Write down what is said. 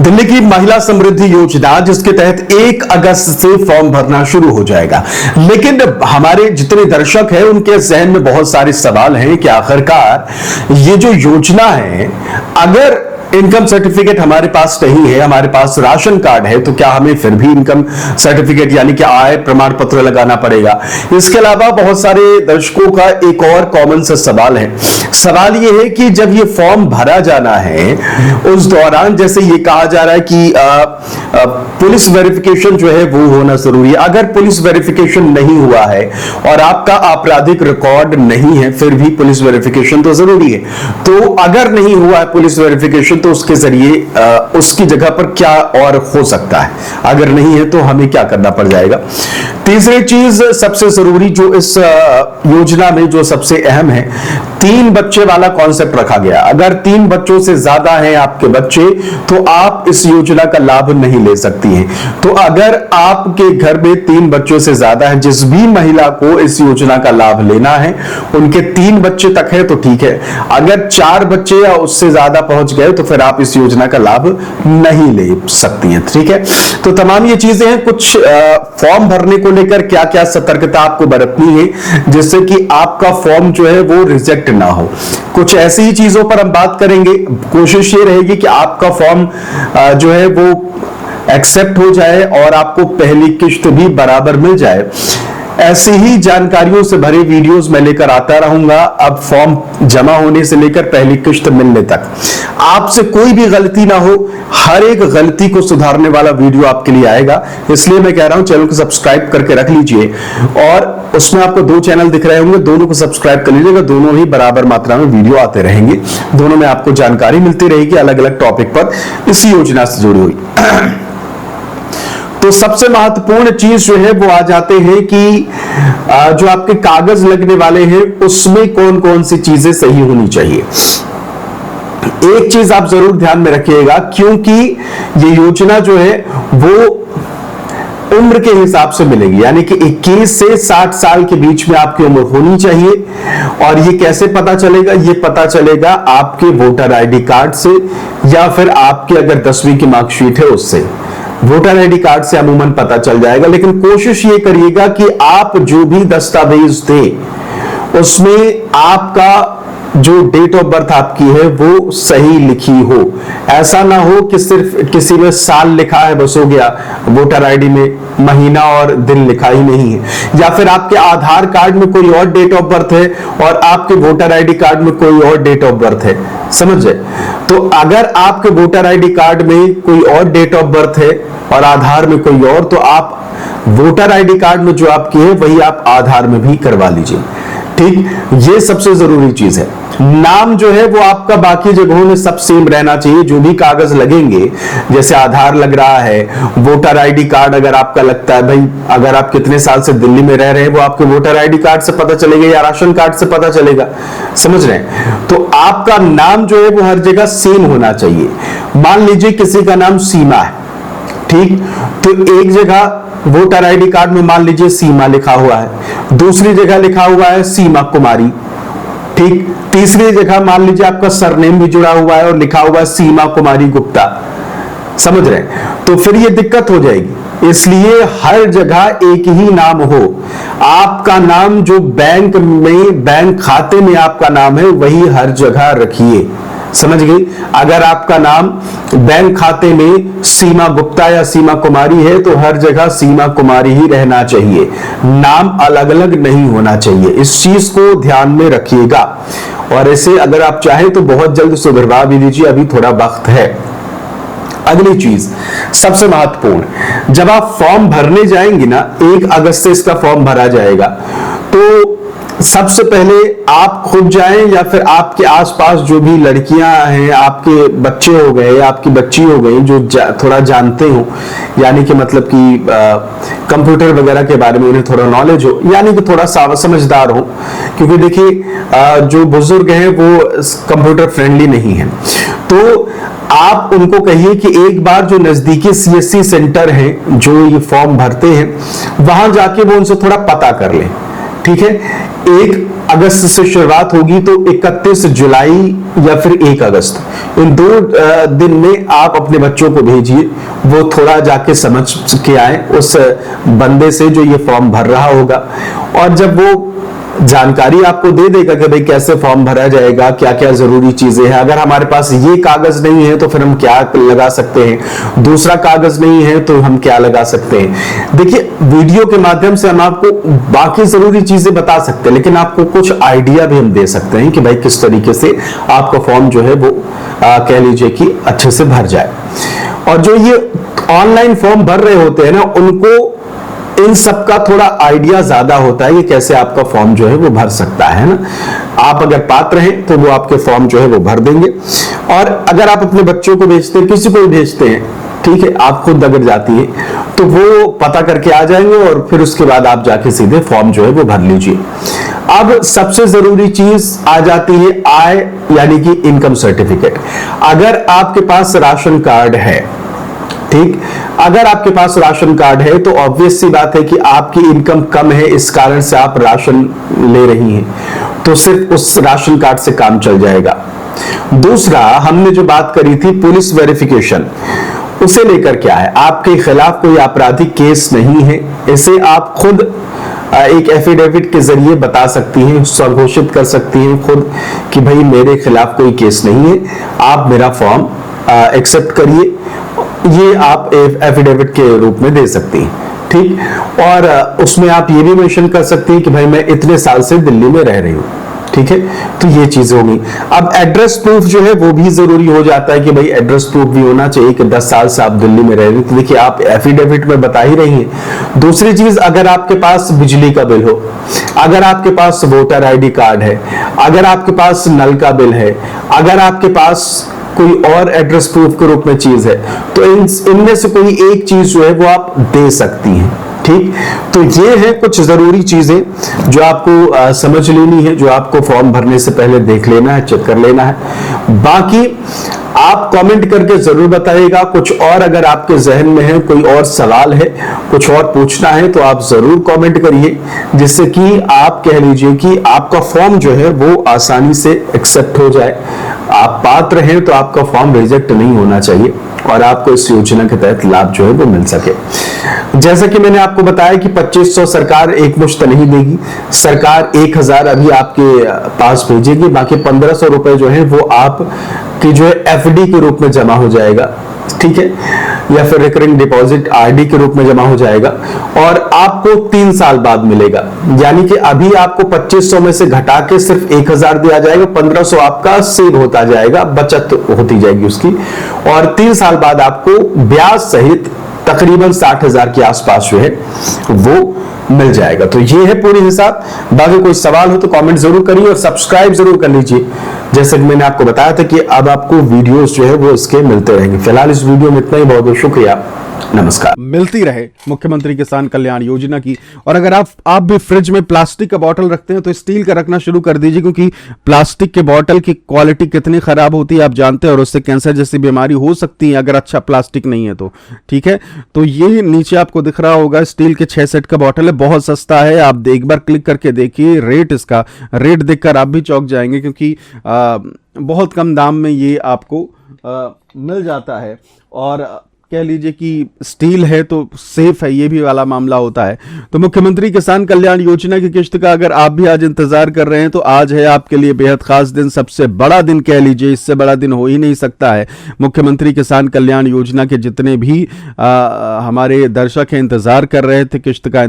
दिल्ली की महिला समृद्धि योजना जिसके तहत 1 अगस्त से फॉर्म भरना शुरू हो जाएगा, लेकिन हमारे जितने दर्शक हैं उनके जहन में बहुत सारे सवाल हैं कि आखिरकार ये जो योजना है, अगर इनकम सर्टिफिकेट हमारे पास नहीं है, हमारे पास राशन कार्ड है, तो क्या हमें फिर भी इनकम सर्टिफिकेट यानी कि आय प्रमाण पत्र लगाना पड़ेगा? इसके अलावा बहुत सारे दर्शकों का एक और कॉमन सा सवाल है। सवाल यह है कि जब ये फॉर्म भरा जाना है उस दौरान जैसे ये कहा जा रहा है कि पुलिस वेरिफिकेशन जो है वो होना जरूरी है। अगर पुलिस वेरिफिकेशन नहीं हुआ है और आपका आपराधिक रिकॉर्ड नहीं है, फिर भी पुलिस वेरिफिकेशन तो जरूरी है। तो अगर नहीं हुआ है पुलिस वेरिफिकेशन तो उसके जरिए उसकी जगह पर क्या और हो सकता है? अगर नहीं है तो हमें क्या करना पड़ जाएगा? तीसरी चीज सबसे जरूरी जो इस योजना में जो सबसे अहम है, 3 बच्चे वाला कॉन्सेप्ट रखा गया। अगर 3 बच्चों से ज्यादा हैं आपके बच्चे तो आप इस योजना का लाभ नहीं ले सकती हैं। तो अगर आपके घर में 3 बच्चों से ज्यादा है, जिस भी महिला को इस योजना का लाभ लेना है उनके 3 बच्चे तक है तो ठीक है। अगर 4 बच्चे या उससे ज्यादा पहुंच गए तो फिर आप इस योजना का लाभ नहीं ले सकती हैं। ठीक है, तो तमाम ये चीजें हैं। कुछ फॉर्म भरने को लेकर क्या क्या सतर्कता आपको बरतनी है जिससे कि आपका फॉर्म जो है वो रिजेक्ट ना हो। कुछ ऐसी ही चीजों पर हम बात करेंगे। कोशिश ये रहेगी कि आपका फॉर्म जो है वो एक्सेप्ट हो जाए और आपको पहली किश्त भी बराबर मिल जाए। ऐसी ही जानकारियों से भरे वीडियोस मैं लेकर आता रहूंगा, अब फॉर्म जमा होने से लेकर पहली किश्त मिलने तक। आपसे कोई भी गलती ना हो, हर एक गलती को सुधारने वाला वीडियो आपके लिए आएगा। इसलिए मैं कह रहा हूं चैनल को सब्सक्राइब करके रख लीजिए और उसमें आपको 2 चैनल दिख रहे होंगे, दोनों को सब्सक्राइब कर लीजिएगा। दोनों ही बराबर मात्रा में वीडियो आते रहेंगे, दोनों में आपको जानकारी मिलती रहेगी अलग अलग टॉपिक पर इसी योजना से जुड़ी हुई। तो सबसे महत्वपूर्ण चीज जो है वो आ जाते हैं कि जो आपके कागज लगने वाले हैं उसमें कौन कौन सी चीजें सही होनी चाहिए। एक चीज आप जरूर ध्यान में रखिएगा, क्योंकि ये योजना जो है वो उम्र के हिसाब से मिलेगी, यानी कि 21 से 60 साल के बीच में आपकी उम्र होनी चाहिए। और ये कैसे पता चलेगा? ये पता चलेगा आपके वोटर आईडी कार्ड से या फिर आपके अगर 10वीं की मार्कशीट है उससे। वोटर आईडी कार्ड से अमूमन पता चल जाएगा, लेकिन कोशिश ये करिएगा कि आप जो भी दस्तावेज दें उसमें आपका जो डेट ऑफ बर्थ आपकी है वो सही लिखी हो। ऐसा ना हो कि सिर्फ किसी में साल लिखा है बस हो गया, वोटर आईडी में महीना और दिन लिखा ही नहीं है। या फिर आपके आधार कार्ड में कोई और डेट ऑफ बर्थ है और आपके वोटर आईडी कार्ड में कोई और डेट ऑफ बर्थ है, समझे? तो अगर आपके वोटर आईडी कार्ड में कोई और डेट ऑफ बर्थ है और आधार में कोई और, तो आप वोटर आईडी कार्ड में जो आपकी है वही आप आधार में भी करवा लीजिए। ठीक, ये सबसे जरूरी चीज है। नाम जो है वो आपका बाकी जगहों में सब सेम रहना चाहिए। जो भी कागज लगेंगे, जैसे आधार लग रहा है, वोटर आईडी कार्ड अगर आपका लगता है, भाई अगर आप कितने साल से दिल्ली में रह रहे हैं वो आपके वोटर आईडी कार्ड से पता चलेगा या राशन कार्ड से पता चलेगा, समझ रहे हैं? तो आपका नाम जो है वो हर जगह सेम होना चाहिए। मान लीजिए किसी का नाम सीमा है, ठीक, तो एक जगह वोटर आईडी कार्ड में मान लीजिए सीमा लिखा हुआ है, दूसरी जगह लिखा हुआ है सीमा कुमारी, ठीक, तीसरी जगह मान लीजिए आपका सरनेम भी जुड़ा हुआ है और लिखा हुआ है सीमा कुमारी गुप्ता, समझ रहे हैं? तो फिर ये दिक्कत हो जाएगी। इसलिए हर जगह एक ही नाम हो। आपका नाम जो बैंक में, बैंक खाते में आपका नाम है वही हर जगह रखिए, समझ गई? अगर आपका नाम बैंक खाते में सीमा गुप्ता या सीमा कुमारी है तो हर जगह सीमा कुमारी ही रहना चाहिए, नाम अलग अलग नहीं होना चाहिए। इस चीज को ध्यान में रखिएगा और इसे अगर आप चाहें तो बहुत जल्द सुधरवा भी लीजिए, अभी थोड़ा वक्त है। अगली चीज सबसे महत्वपूर्ण, जब आप फॉर्म भरने जाएंगे ना, 1 अगस्त से इसका फॉर्म भरा जाएगा, तो सबसे पहले आप खुद जाएं या फिर आपके आसपास जो भी लड़कियां हैं, आपके बच्चे हो गए, आपकी बच्ची हो गई जो थोड़ा जानते हो, यानी कि मतलब कि कंप्यूटर वगैरह के बारे में उन्हें थोड़ा नॉलेज हो, यानी कि थोड़ा समझदार हो, क्योंकि देखिए जो बुजुर्ग हैं वो कंप्यूटर फ्रेंडली नहीं है। तो आप उनको कहिए कि एक बार जो नजदीकी सीएससी सेंटर है जो ये फॉर्म भरते हैं वहां जाके वो उनसे थोड़ा पता कर लें ठीक है। 1 अगस्त से शुरुआत होगी तो 31 जुलाई या फिर 1 अगस्त, इन 2 दिन में आप अपने बच्चों को भेजिए, वो थोड़ा जाके समझ के आए उस बंदे से जो ये फॉर्म भर रहा होगा, और जब वो जानकारी आपको दे देगा कि भाई कैसे फॉर्म भरा जाएगा, क्या क्या जरूरी चीजें हैं। अगर हमारे पास ये कागज नहीं है तो फिर हम क्या लगा सकते हैं, दूसरा कागज नहीं है तो हम क्या लगा सकते हैं। देखिए, वीडियो के माध्यम से हम आपको बाकी जरूरी चीजें बता सकते हैं, लेकिन आपको कुछ आइडिया भी हम दे सकते हैं कि भाई किस तरीके से आपका फॉर्म जो है वो कह लीजिए कि अच्छे से भर जाए। और जो ये ऑनलाइन फॉर्म भर रहे होते हैं ना, उनको इन सब का थोड़ा आइडिया ज्यादा होता है कि कैसे आपका फॉर्म जो है वो भर सकता है ना। आप अगर पात्र हैं तो वो आपके फॉर्म जो है वो भर देंगे, और अगर आप अपने बच्चों को भेजते हैं, किसी को भी भेजते हैं, ठीक है, आप खुद अगर जाती है तो वो पता करके आ जाएंगे, और फिर उसके बाद आप जाके सीधे फॉर्म जो है वो भर लीजिए। अब सबसे जरूरी चीज आ जाती है आय, यानी कि इनकम सर्टिफिकेट। अगर आपके पास राशन कार्ड है, ठीक, अगर आपके पास राशन कार्ड है तो ऑब्वियस सी बात है कि आपकी इनकम कम है, इस कारण से आप राशन ले रही हैं, तो सिर्फ उस राशन कार्ड से काम चल जाएगा। दूसरा, हमने जो बात करी थी पुलिस वेरिफिकेशन, उसे लेकर क्या है, आपके खिलाफ कोई आपराधिक केस नहीं है, इसे आप खुद एक एफिडेविट के जरिए बता सकती हैं, स्वघोषित कर सकती हैं खुद कि भाई मेरे खिलाफ कोई केस नहीं है, आप मेरा फॉर्म एक्सेप्ट करिए। ये आप एफिडेविट के रूप में दे सकती हैं, ठीक। और उसमें आप ये भी मेंशन कर सकती हैं कि भाई मैं इतने साल से दिल्ली में रह रही हूं, ठीक है। तो ये चीज होगी। अब एड्रेस प्रूफ जो है वो भी जरूरी हो जाता है कि भाई एड्रेस प्रूफ भी होना चाहिए कि 10 साल से आप दिल्ली में रह रही हैं, तो देखिए आप एफिडेविट में बता ही रही हैं। दूसरी चीज, अगर आपके पास बिजली का बिल हो, अगर आपके पास वोटर आईडी कार्ड है, अगर आपके पास नल का बिल है, अगर आपके पास कोई और एड्रेस प्रूफ के रूप में चीज है, तो इनमें से कोई एक चीज जो है वो आप दे सकती हैं, ठीक। तो ये है कुछ जरूरी चीजें जो आपको समझ लेनी है, जो आपको फॉर्म भरने से पहले देख लेना है, चेक कर लेना है। बाकी आप कमेंट करके जरूर बताइएगा। कुछ और अगर आपके जहन में है, कोई और सवाल है, कुछ और पूछना है, तो आप जरूर कमेंट करिए, जिससे कि आप कह लीजिए कि आपका फॉर्म जो है वो आसानी से एक्सेप्ट हो जाए। आप पात्र हैं तो आपका फॉर्म रिजेक्ट नहीं होना चाहिए, और आपको इस योजना के तहत लाभ जो है वो मिल सके। जैसा कि मैंने आपको बताया कि 2500 सरकार एक मुश्त नहीं देगी, सरकार 1000 अभी आपके पास भेजेगी, बाकी 1500 रुपए जो है वो आप की जो है एफडी के रूप में जमा हो जाएगा, ठीक है, या फिर रिकरिंग डिपॉजिट आरडी के रूप में जमा हो जाएगा, और आपको 3 साल बाद मिलेगा। यानी कि अभी आपको 2500 में से घटा के सिर्फ 1000 दिया जाएगा, 1500 आपका सेव होता जाएगा, बचत होती जाएगी उसकी, और 3 साल बाद आपको ब्याज सहित तकरीबन 60,000 के आसपास जो है वो मिल जाएगा। तो ये है पूरी हिसाब। बाकी कोई सवाल हो तो कमेंट जरूर करिए, और सब्सक्राइब जरूर कर लीजिए। जैसे कि मैंने आपको बताया था कि अब आपको वीडियोस जो है वो इसके मिलते रहेंगे। फिलहाल इस वीडियो में इतना ही, बहुत बहुत शुक्रिया, नमस्कार। मिलती रहे मुख्यमंत्री किसान कल्याण योजना की। और अगर आप भी फ्रिज में प्लास्टिक का बॉटल रखते हैं तो स्टील का रखना शुरू कर दीजिए, क्योंकि प्लास्टिक के बॉटल की क्वालिटी कितनी खराब होती है आप जानते हैं, और उससे कैंसर जैसी बीमारी हो सकती है अगर अच्छा प्लास्टिक नहीं है तो, ठीक है। तो ये नीचे आपको दिख रहा होगा, स्टील के 6 सेट का बॉटल है, बहुत सस्ता है। आप एक बार क्लिक करके देखिए, इसका रेट देखकर आप भी चौंक जाएंगे, क्योंकि बहुत कम दाम में ये आपको मिल जाता है। और कह लीजिए कि स्टील है तो सेफ है, ये भी वाला मामला होता है। तो मुख्यमंत्री किसान कल्याण योजना की किश्त का अगर आप भी आज इंतजार कर रहे हैं तो आज है आपके लिए बेहद खास दिन, सबसे बड़ा दिन कह लीजिए, इससे बड़ा दिन हो ही नहीं सकता है। मुख्यमंत्री किसान कल्याण योजना के जितने भी हमारे दर्शक हैं इंतजार कर रहे थे किश्त का,